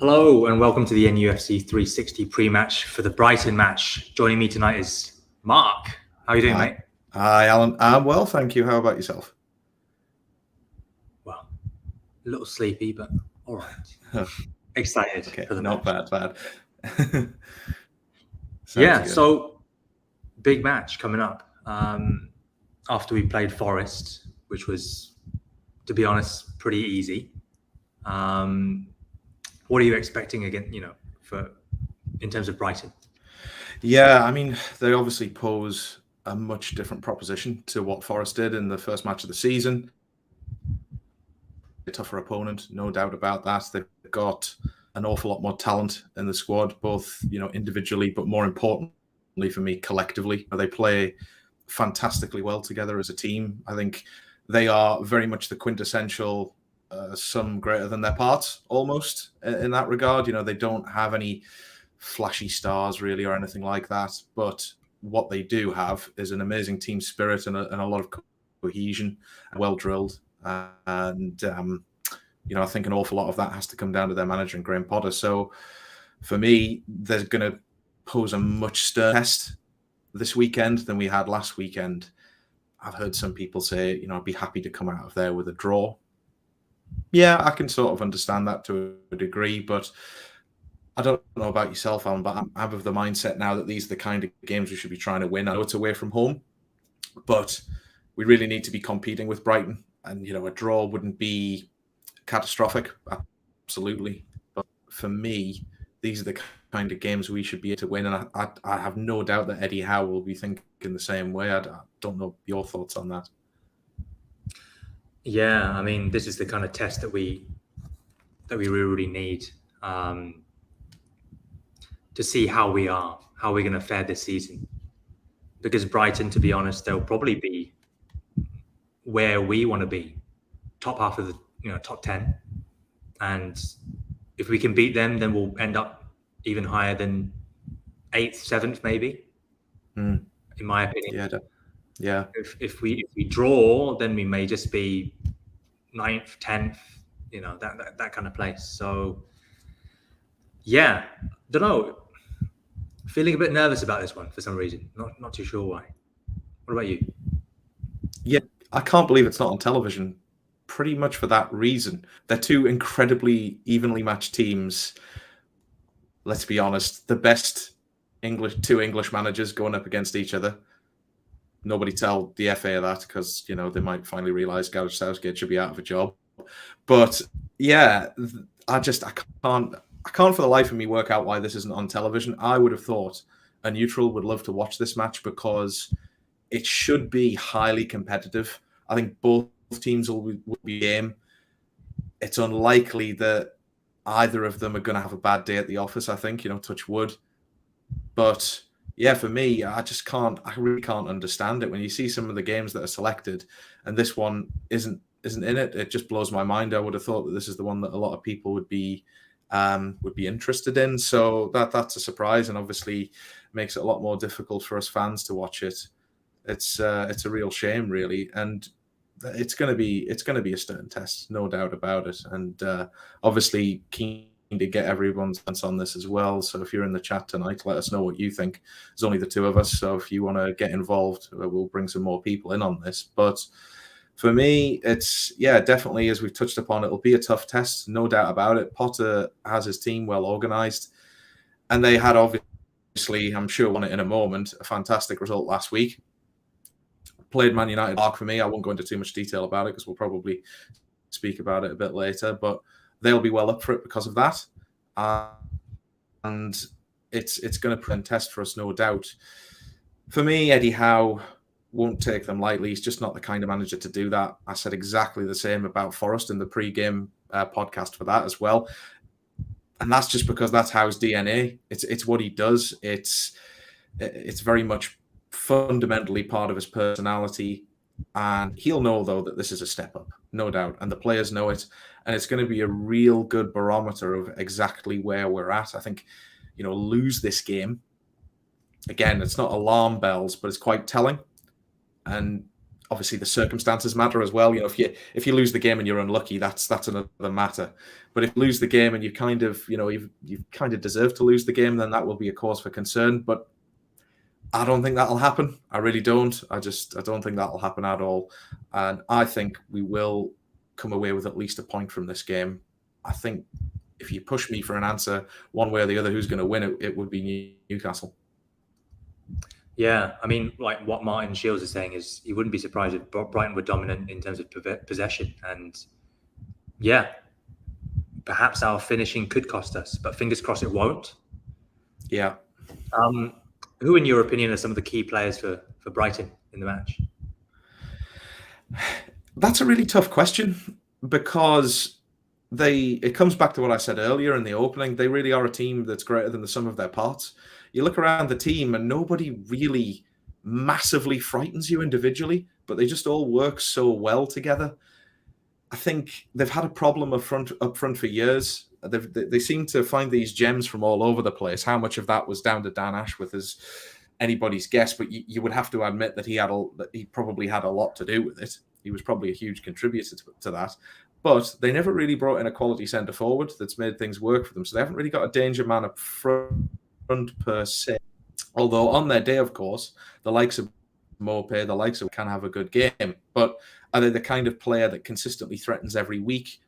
Hello and welcome to the NUFC 360 pre-match for the Brighton match. Joining me tonight is Mark. How are you doing, mate? Hi, Alan. I'm well, thank you. How about yourself? Well, a little sleepy, but all right. Excited for the not match. bad. Yeah, good. So big match coming up. After we played Forest, which was, to be honest, pretty easy. What are you expecting again? In terms of Brighton? Yeah, I mean, they obviously pose a much different proposition to what Forest did in the first match of the season. A tougher opponent, no doubt about that. They've got an awful lot more talent in the squad, both individually, but more importantly for me, collectively. They play fantastically well together as a team. I think they are very much the quintessential sum greater than their parts, almost in that regard. They don't have any flashy stars really or anything like that, but what they do have is an amazing team spirit and a lot of cohesion, well drilled. And I think an awful lot of that has to come down to their manager and Graham Potter. So for me, they're going to pose a much sterner test this weekend than we had last weekend. I've heard some people say, I'd be happy to come out of there with a draw. Yeah, I can sort of understand that to a degree, but I don't know about yourself, Alan, but I'm of the mindset now that these are the kind of games we should be trying to win. I know it's away from home, but we really need to be competing with Brighton. And, a draw wouldn't be catastrophic, absolutely. But for me, these are the kind of games we should be able to win. And I have no doubt that Eddie Howe will be thinking the same way. I don't know your thoughts on that. Yeah, I mean, this is the kind of test that we really need to see how we're going to fare this season. Because Brighton, to be honest, they'll probably be where we want to be, top half of the top 10, and if we can beat them, then we'll end up even higher than 8th, 7th, maybe. In my opinion, yeah. If we draw, then we may just be 9th, 10th, that kind of place. So yeah, don't know. Feeling a bit nervous about this one for some reason. Not too sure why. What about you? Yeah, I can't believe it's not on television. Pretty much for that reason. They're two incredibly evenly matched teams. Let's be honest, the best two English managers going up against each other. Nobody tell the FA that because they might finally realise Gareth Southgate should be out of a job. But yeah, I can't for the life of me work out why this isn't on television. I would have thought a neutral would love to watch this match because it should be highly competitive. I think both teams will be game. It's unlikely that either of them are going to have a bad day at the office, I think, touch wood. But yeah, for me, I really can't understand it. When you see some of the games that are selected and this one isn't in it, it just blows my mind. I would have thought that this is the one that a lot of people would be interested in. So that's a surprise and obviously makes it a lot more difficult for us fans to watch it. It's a real shame, really, and it's going to be a stern test, no doubt about it. And obviously keen to get everyone's thoughts on this as well. So if you're in the chat tonight, let us know what you think. There's only the two of us, so if you want to get involved, we'll bring some more people in on this. But for me, it's definitely, as we've touched upon, it'll be a tough test, no doubt about it. Potter has his team well organised, and they had obviously, I'm sure, won it in a moment, a fantastic result last week. Played Man United Park for me. I won't go into too much detail about it because we'll probably speak about it a bit later, but they'll be well up for it because of that. And it's going to present a test for us, no doubt. For me, Eddie Howe won't take them lightly. He's just not the kind of manager to do that. I said exactly the same about Forest in the pre-game podcast for that as well. And that's just because that's Howe's DNA. It's what he does. It's very much fundamentally part of his personality, and he'll know though that this is a step up, no doubt, and the players know it, and it's going to be a real good barometer of exactly where we're at. I think lose this game again, it's not alarm bells, but it's quite telling. And obviously the circumstances matter as well. If you lose the game and you're unlucky, that's another matter. But if you lose the game and you kind of deserve to lose the game, then that will be a cause for concern. But I don't think that'll happen. I really don't. I don't think that'll happen at all. And I think we will come away with at least a point from this game. I think if you push me for an answer one way or the other, who's going to win it would be Newcastle. Yeah, I mean, like what Martin Shields is saying is he wouldn't be surprised if Brighton were dominant in terms of possession. And yeah, perhaps our finishing could cost us, but fingers crossed it won't. Yeah. Who, in your opinion, are some of the key players for Brighton in the match? That's a really tough question because it comes back to what I said earlier in the opening. They really are a team that's greater than the sum of their parts. You look around the team and nobody really massively frightens you individually, but they just all work so well together. I think they've had a problem up front for years. They seem to find these gems from all over the place. How much of that was down to Dan Ashworth is anybody's guess, but you would have to admit that he probably had a lot to do with it. He was probably a huge contributor to that. But they never really brought in a quality centre forward that's made things work for them. So they haven't really got a danger man up front per se. Although on their day, of course, the likes of Maupay, the likes of can have a good game. But are they the kind of player that consistently threatens every week?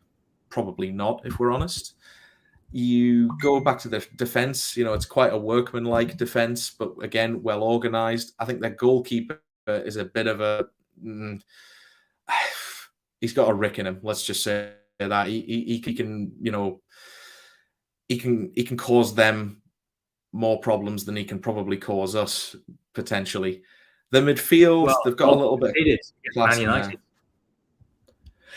Probably not, if we're honest. You go back to the defence, it's quite a workmanlike defence, but again, well organised. I think their goalkeeper is a bit of a... he's got a rick in him, let's just say that. He can, he can cause them more problems than he can probably cause us, potentially. The midfield, they've got a little bit of class. Man United.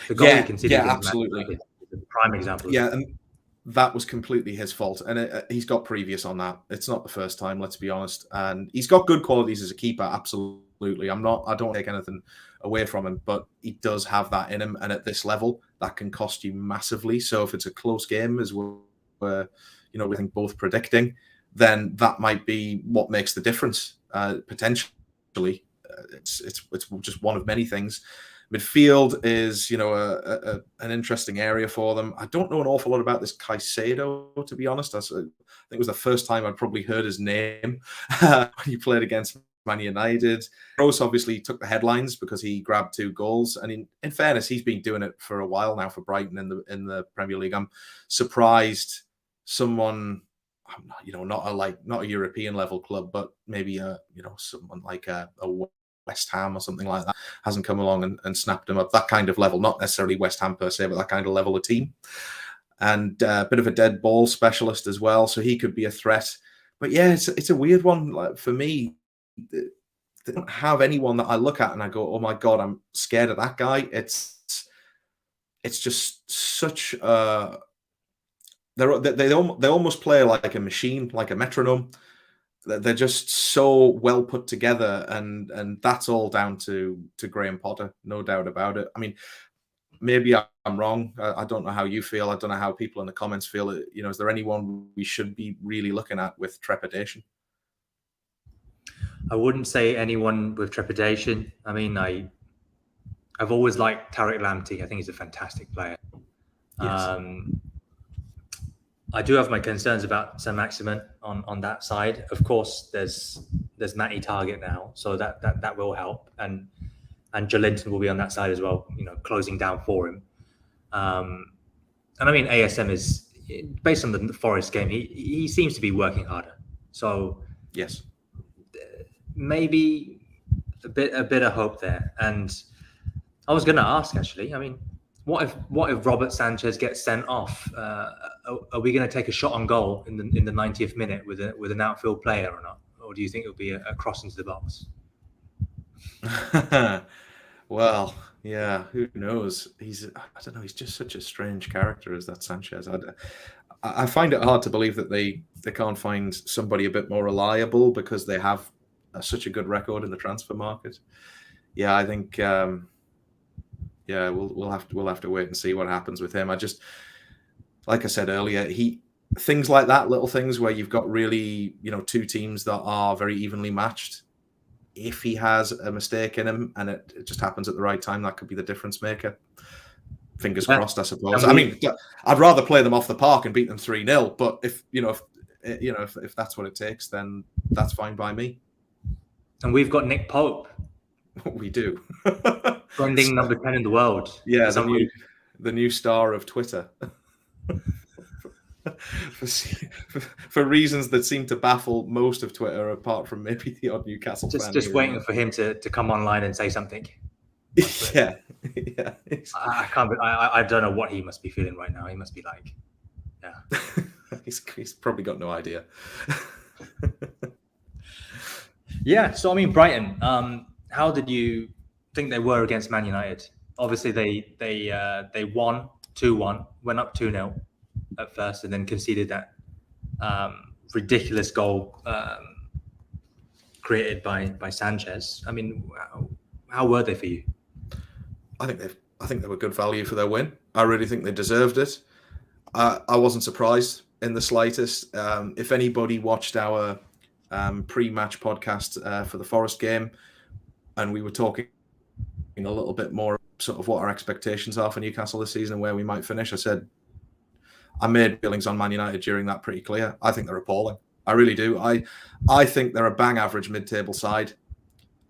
The goal he conceded, absolutely. Is a prime example. Yeah, and that was completely his fault. And he's got previous on that. It's not the first time, let's be honest. And he's got good qualities as a keeper, absolutely. I don't take anything away from him, but he does have that in him. And at this level, that can cost you massively. So if it's a close game, as we're we think both predicting, then that might be what makes the difference, potentially. It's just one of many things. Midfield is, an interesting area for them. I don't know an awful lot about this Caicedo, to be honest. I think it was the first time I'd probably heard his name when he played against Man United. Rose obviously took the headlines because he grabbed 2 goals. And in fairness, he's been doing it for a while now for Brighton in the Premier League. I'm surprised someone, not a European level club, but maybe someone like a West Ham or something like that hasn't come along and snapped him up. That kind of level, not necessarily West Ham per se, but that kind of level of team. And a bit of a dead ball specialist as well, so he could be a threat. But yeah, it's a weird one. Like, for me, they don't have anyone that I look at and I go, oh my God, I'm scared of that guy. It's just such they almost play like a machine, like a metronome. They're just so well put together, and that's all down to Graham Potter, no doubt about it. I mean, maybe I'm wrong. I don't know how you feel. I don't know how people in the comments feel. Is there anyone we should be really looking at with trepidation? I wouldn't say anyone with trepidation. I mean, I've always liked Tariq Lamptey. I think he's a fantastic player. Yes. I do have my concerns about Saint-Maximin on that side. Of course, there's Matty Target now, so that will help, and Jolinton will be on that side as well, closing down for him. And I mean, ASM is, based on the Forest game, he seems to be working harder. So yes, maybe a bit of hope there. And I was going to ask, actually, I mean, what if Robert Sanchez gets sent off? Are we going to take a shot on goal in the 90th minute with an outfield player or not? Or do you think it'll be a cross into the box? Well, yeah, who knows? I don't know. He's just such a strange character as that Sanchez. I find it hard to believe that they can't find somebody a bit more reliable because they have such a good record in the transfer market. Yeah, I think. Yeah, we'll have to wait and see what happens with him. I just, like I said earlier, things like that, little things where you've got really, 2 teams that are very evenly matched. if he has a mistake in him and it just happens at the right time, that could be the difference maker. Fingers crossed, I suppose. I mean, I'd rather play them off the park and beat them 3-0, but if that's what it takes, then that's fine by me. And we've got Nick Pope. We do. Trending number 10 in the world. Yeah, the new star of Twitter. for reasons that seem to baffle most of Twitter, apart from maybe the odd Newcastle fan. Just waiting for him to come online and say something. Yeah. I can't. I don't know what he must be feeling right now. He must be like, yeah. He's probably got no idea. Yeah. So I mean, Brighton. How did you think they were against Man United? Obviously, they won 2-1, went up 2-0 at first, and then conceded that ridiculous goal created by Sanchez. I mean, how were they for you? I think they were good value for their win. I really think they deserved it. I wasn't surprised in the slightest. If anybody watched our pre-match podcast for the Forest game, and we were talking a little bit more sort of what our expectations are for Newcastle this season and where we might finish, I made feelings on Man United during that pretty clear. I think they're appalling. I really do. I think they're a bang average mid-table side,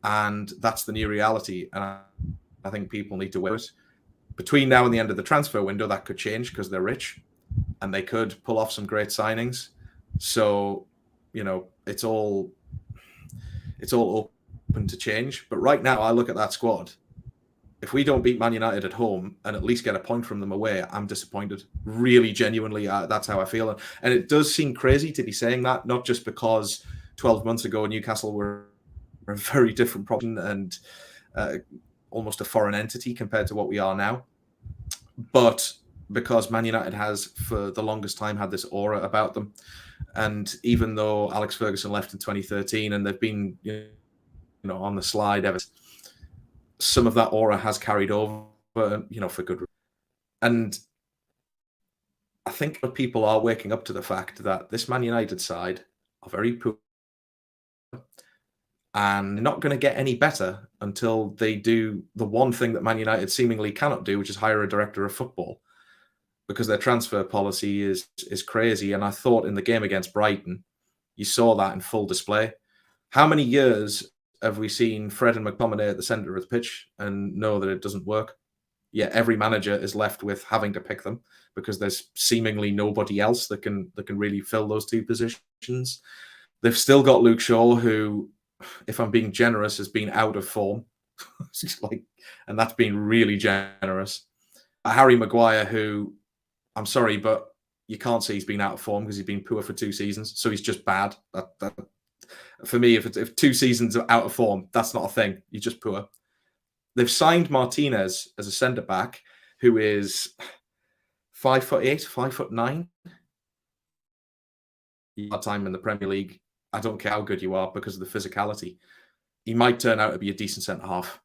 and that's the new reality. And I think people need to wear it. Between now and the end of the transfer window, that could change because they're rich and they could pull off some great signings. So, it's all open to change. But right now, I look at that squad. If we don't beat Man United at home and at least get a point from them away, I'm disappointed. Really, genuinely, that's how I feel. And it does seem crazy to be saying that, not just because 12 months ago Newcastle were a very different problem and almost a foreign entity compared to what we are now, but because Man United has, for the longest time, had this aura about them. And even though Alex Ferguson left in 2013 and they've been on the slide ever since, some of that aura has carried over, for good reason. And I think people are waking up to the fact that this Man United side are very poor and not going to get any better until they do the one thing that Man United seemingly cannot do, which is hire a director of football, because their transfer policy is crazy. And I thought in the game against Brighton, you saw that in full display. How many years have we seen Fred and McTominay at the centre of the pitch and know that it doesn't work? Yet every manager is left with having to pick them because there's seemingly nobody else that can really fill those two positions. They've still got Luke Shaw, who, if I'm being generous, has been out of form. And that's been really generous. Harry Maguire, who, I'm sorry, but you can't say he's been out of form because he's been poor for 2 seasons. So he's just bad. That for me, if 2 seasons are out of form, that's not a thing. You're just poor. They've signed Martinez as a centre back, who is 5'8", 5'9". Hard time in the Premier League. I don't care how good you are because of the physicality. He might turn out to be a decent centre half,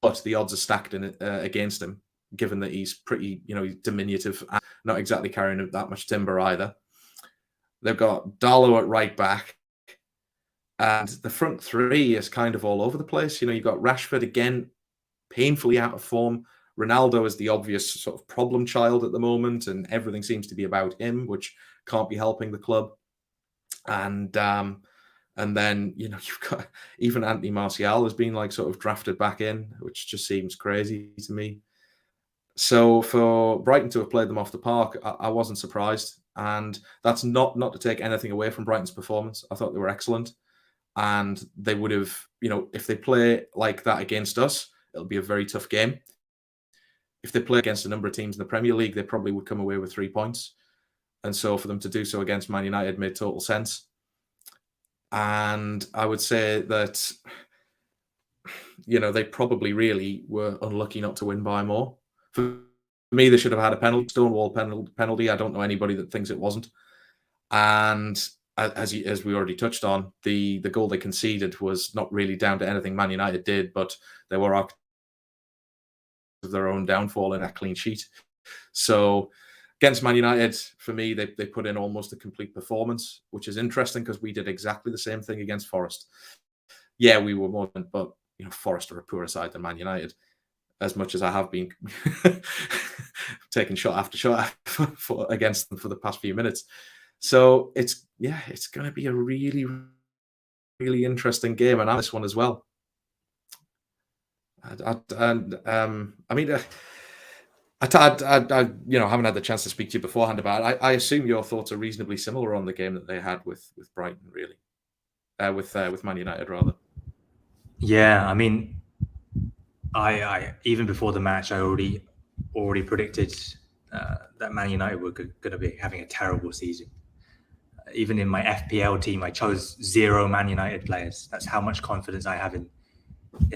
but the odds are stacked against him, given that he's pretty, he's diminutive and not exactly carrying that much timber either. They've got Darlow at right back. And the front three is kind of all over the place. You've got Rashford again, painfully out of form. Ronaldo is the obvious sort of problem child at the moment, and everything seems to be about him, which can't be helping the club. And then you've got even Anthony Martial has been sort of drafted back in, which just seems crazy to me. So for Brighton to have played them off the park, I wasn't surprised, and that's not to take anything away from Brighton's performance. I thought they were excellent. And they would have, if they play like that against us, it'll be a very tough game. If they play against a number of teams in the Premier League, they probably would come away with 3 points. And so for them to do so against Man United made total sense. And I would say that, they probably really were unlucky not to win by more. For me, they should have had a penalty, Stonewall penalty. I don't know anybody that thinks it wasn't. And as we already touched on, the goal they conceded was not really down to anything Man United did, but they were of their own downfall in that clean sheet. So against Man United, for me, they put in almost a complete performance, which is interesting because we did exactly the same thing against Forest. Yeah, we were more than, but Forest are a poorer side than Man United. As much as I have been taking shot after shot against them for the past few minutes. So it's going to be a really, really interesting game, and this one as well. I mean, I haven't had the chance to speak to you beforehand about it. I assume your thoughts are reasonably similar on the game that they had with Brighton, really, with Man United rather. Yeah, I mean, I even before the match, I already predicted that Man United were going to be having a terrible season. Even in my FPL team, I chose 0 Man United players. That's how much confidence I have in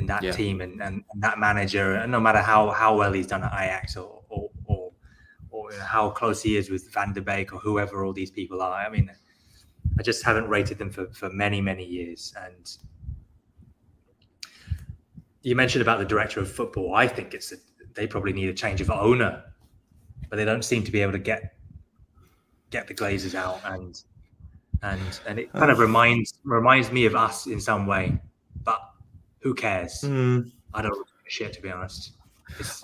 that team and that manager. And no matter how well he's done at Ajax or how close he is with Van der Beek or whoever all these people are. I mean, I just haven't rated them for many, many years. And you mentioned about the director of football. I think they probably need a change of owner, but they don't seem to be able to get the Glazers out, and it kind of reminds me of us in some way. But who cares? I don't give a shit, to be honest. It's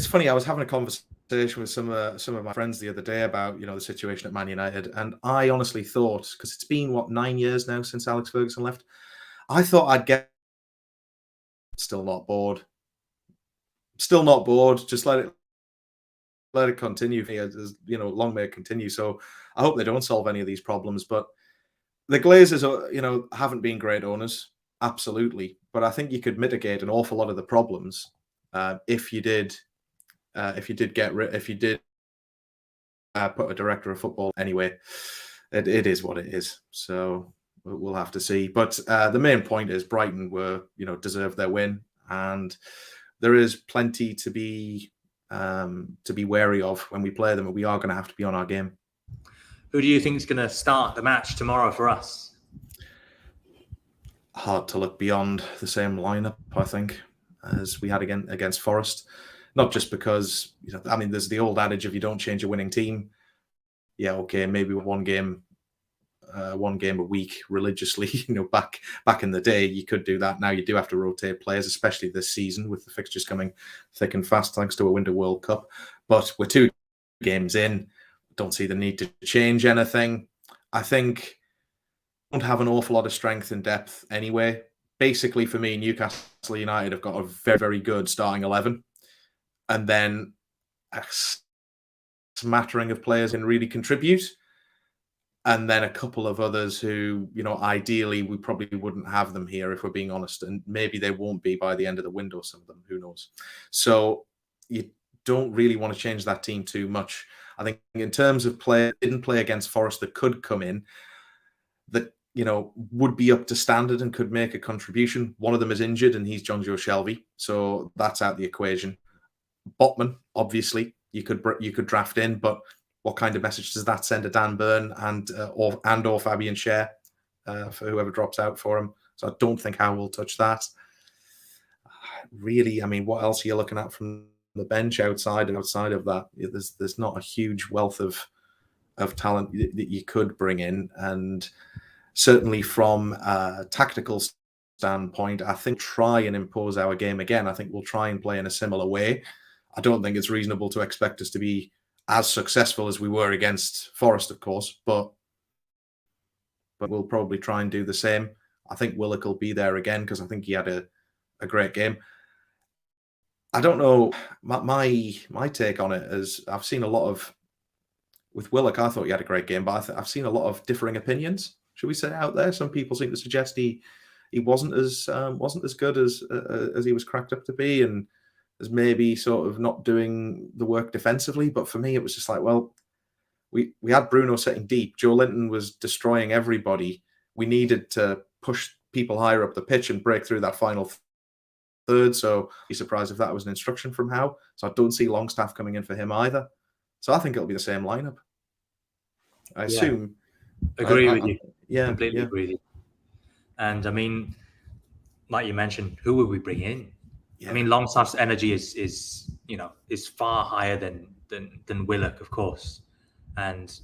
funny. I was having a conversation with some of my friends the other day about the situation at Man United, and I honestly thought, because it's been 9 years now since Alex Ferguson left, I thought I'd get still not bored. Just let it continue. Long may it continue. So I hope they don't solve any of these problems. But the Glazers are, haven't been great owners, absolutely. But I think you could mitigate an awful lot of the problems if you did put a director of football. Anyway, it is what it is. So we'll have to see. But the main point is Brighton deserved their win, and there is plenty to be wary of when we play them. We are going to have to be on our game. Who do you think is going to start the match tomorrow for us? Hard to look beyond the same lineup, I think, as we had against Forest. Not just because there's the old adage, if you don't change a winning team, okay, maybe one game a week religiously. Back in the day, you could do that. Now you do have to rotate players, especially this season with the fixtures coming thick and fast thanks to a Winter World Cup. But we're 2 games in. Don't see the need to change anything. I think we don't have an awful lot of strength and depth anyway. Basically, for me, Newcastle United have got a very, very good starting 11, and then a smattering of players can really contribute. And then a couple of others who, ideally we probably wouldn't have them here if we're being honest. And maybe they won't be by the end of the window, some of them, who knows. So you don't really want to change that team too much. I think in terms of didn't play against Forest that could come in, that, would be up to standard and could make a contribution. One of them is injured and he's Jonjo Shelvey. So that's out the equation. Botman, obviously, you could draft in, but what kind of message does that send to Dan Burn or Fabian Schär for whoever drops out for him? So I don't think Howe will touch that. Really, what else are you looking at from the bench outside of that? There's not a huge wealth of talent that you could bring in, and certainly from a tactical standpoint, I think try and impose our game again. I think we'll try and play in a similar way. I don't think it's reasonable to expect us to be as successful as we were against Forest, of course, but we'll probably try and do the same. I think Willock will be there again because I think he had a great game. I don't know. My take on it is I've seen a lot of with Willock. I thought he had a great game, but I've seen a lot of differing opinions, should we say, out there. Some people seem to suggest he wasn't as good as he was cracked up to be, and as maybe sort of not doing the work defensively. But for me, it was just like, well, we had Bruno sitting deep. Joe Linton was destroying everybody. We needed to push people higher up the pitch and break through that final third. So be surprised if that was an instruction from Howe. So I don't see Longstaff coming in for him either. So I think it'll be the same lineup. I assume. Agree with you. Yeah, completely agree with you. And like you mentioned, who would we bring in? Yeah. Longstaff's energy is far higher than Willock, of course, and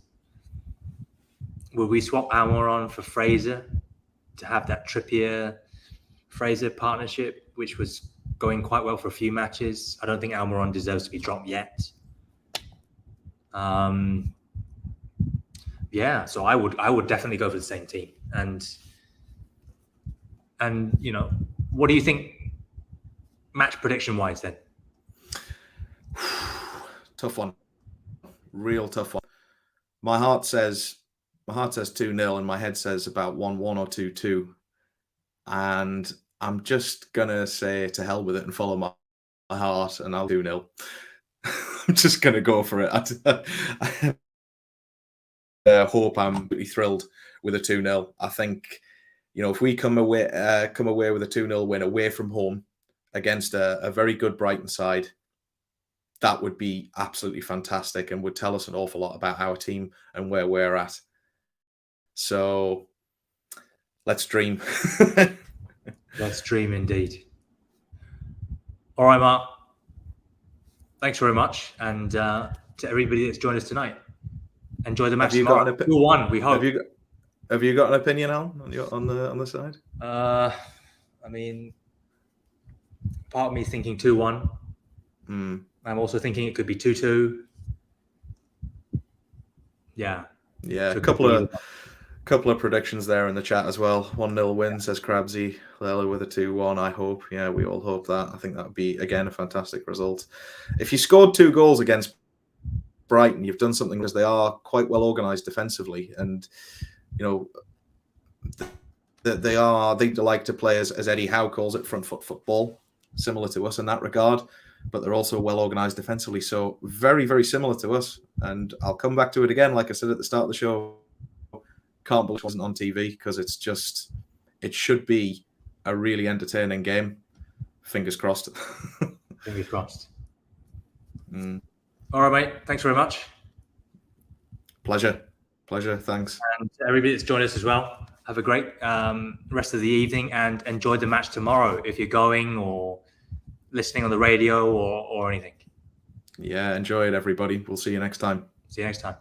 Will we swap Almiron for Fraser to have that Trippier-Fraser partnership, which was going quite well for a few matches? I don't think Almiron deserves to be dropped yet. Yeah, so I would definitely go for the same team. And you know, what do you think match prediction wise then? Tough one. Real tough one. My heart says 2-0 and my head says about 1-1 or 2-2. And I'm just gonna say to hell with it and follow my heart, and I'll 2-0. I'm just gonna go for it. I hope I'm really thrilled with a 2-0. I think, you know, if we come away with a 2-0 win away from home against a very good Brighton side, that would be absolutely fantastic and would tell us an awful lot about our team and where we're at. So let's dream. Let's dream indeed. All right, Mark. Thanks very much. And to everybody that's joined us tonight, enjoy the match tomorrow. 2-1, we hope. Have you got an opinion, Al, on the side? I mean, part of me is thinking 2-1. I'm also thinking it could be 2-2. Yeah. Yeah, a couple of predictions there in the chat as well. 1-0 win, says Crabsy. Lela with a 2-1, I hope. Yeah, we all hope that. I think that would be, again, a fantastic result. If you scored 2 goals against Brighton, you've done something, because they are quite well organised defensively. And, you know, they like to play, as Eddie Howe calls it, front foot football, similar to us in that regard. But they're also well organised defensively. So very, very similar to us. And I'll come back to it again, like I said at the start of the show. Can't believe it wasn't on TV, because it should be a really entertaining game. Fingers crossed. Fingers crossed. All right, mate. Thanks very much. Pleasure. Thanks. And everybody that's joined us as well, have a great rest of the evening and enjoy the match tomorrow if you're going or listening on the radio or anything. Yeah, enjoy it, everybody. We'll see you next time. See you next time.